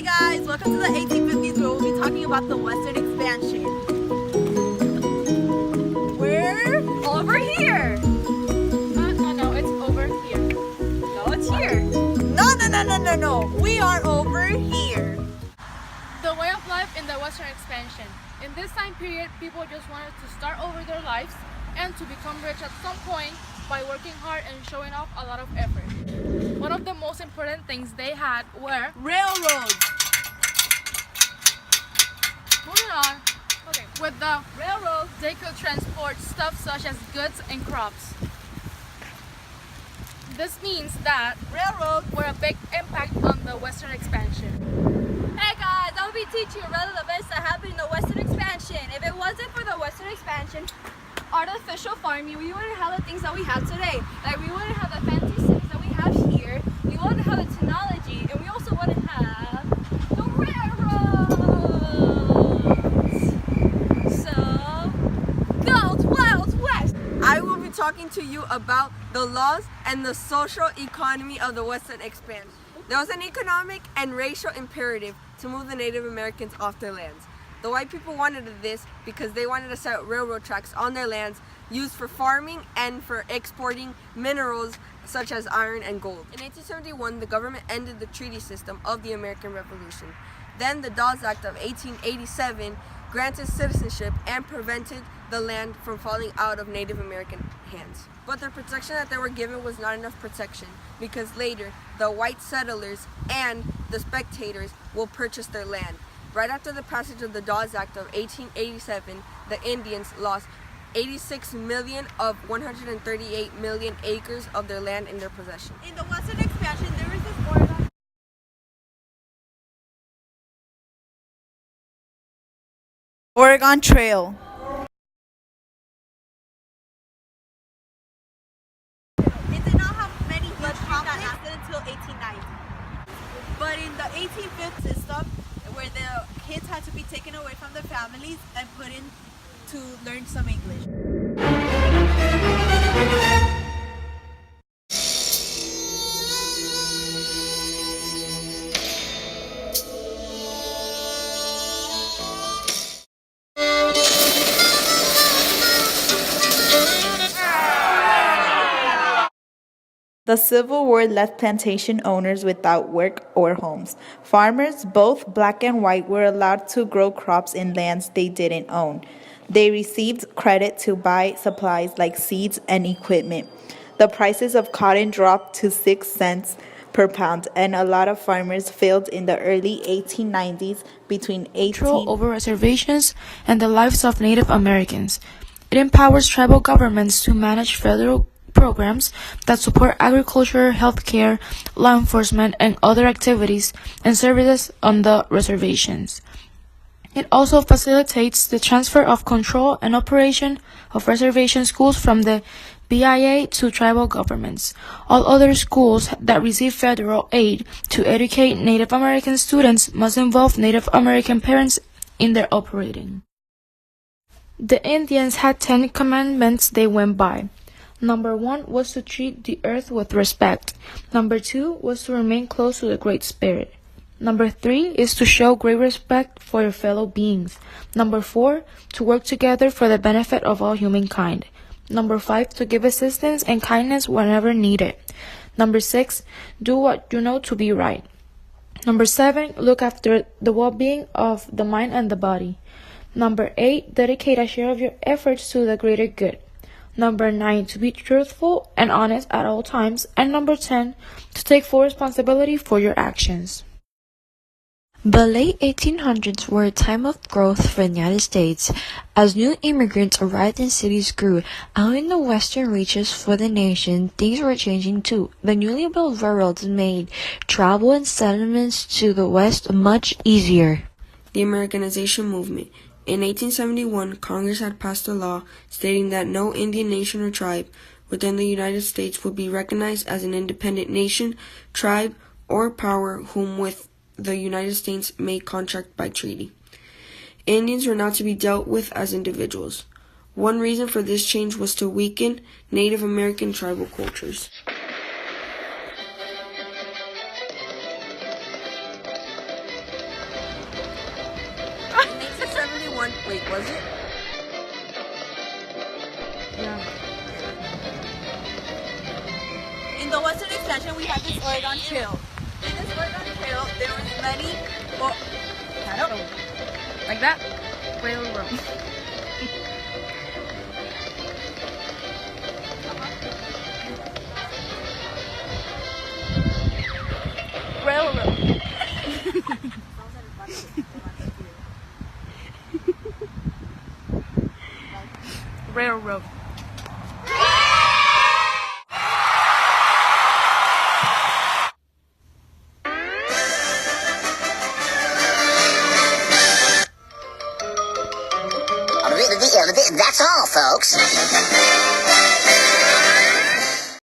Hey guys, welcome to the 1850s where we'll be talking about the Western expansion. We're over here. No, it's over here. No, it's here. No. We are over here. The way of life in the Western expansion. In this time period, people just wanted to start over their lives and to become rich at some point by working hard and showing off a lot of effort. One of the most important things they had were Railroads. moving on. Okay, with the railroads, they could transport stuff such as goods and crops. This means that railroads were a big impact on the Western expansion. Hey guys, I'll be teaching you about the events that happened in the Western expansion. If it wasn't for the Western expansion, artificial farming, we wouldn't have the things that we have today. Like we wouldn't have the fancy cities that we have here. We wouldn't have the technology, and we also wouldn't have the railroads. So, go Wild West! I will be talking to you about the laws and the social economy of the Western expansion. There was an economic and racial imperative to move the Native Americans off their lands. The white people wanted this because they wanted to set railroad tracks on their lands used for farming and for exporting minerals such as iron and gold. In 1871, the government ended the treaty system of the American Revolution. Then the Dawes Act of 1887 granted citizenship and prevented the land from falling out of Native American hands. But the protection that they were given was not enough protection because later the white settlers and the spectators will purchase their land. Right after the passage of the Dawes Act of 1887, the Indians lost 86 million of 138 million acres of their land in their possession. In the Western expansion, there is this Oregon Trail. It did not have many blood that lasted until 1890. But in the 1850s system, where the kids had to be taken away from their families and put in to learn some English. The Civil War left plantation owners without work or homes. Farmers, both black and white, were allowed to grow crops in lands they didn't own. They received credit to buy supplies like seeds and equipment. The prices of cotton dropped to 6 cents per pound, and a lot of farmers failed in the early 1890s between Control over reservations and the lives of Native Americans. It empowers tribal governments to manage federal programs that support agriculture, healthcare, law enforcement, and other activities and services on the reservations. It also facilitates the transfer of control and operation of reservation schools from the BIA to tribal governments. All other schools that receive federal aid to educate Native American students must involve Native American parents in their operating. The Indians had 10 commandments they went by. Number 1 was to treat the earth with respect. Number 2 was to remain close to the Great Spirit. Number 3 is to show great respect for your fellow beings. Number 4, to work together for the benefit of all humankind. Number 5, to give assistance and kindness whenever needed. Number 6, do what you know to be right. Number 7, look after the well-being of the mind and the body. Number 8, dedicate a share of your efforts to the greater good. Number 9, to be truthful and honest at all times. And number 10, to take full responsibility for your actions. The late 1800s were a time of growth for the United States. As new immigrants arrived and cities grew out in the western reaches for the nation, things were changing too. The newly built railroads made travel and settlements to the west much easier. The Americanization movement. In 1871, Congress had passed a law stating that no Indian nation or tribe within the United States would be recognized as an independent nation, tribe, or power whom with the United States may contract by treaty. Indians were not to be dealt with as individuals. One reason for this change was to weaken Native American tribal cultures. Wait, was it? Yeah. In the Western expansion, we had this Oregon Trail. In this Oregon Trail, there was many, well, I don't know. Like that? Railroad. Railroad. Railroad.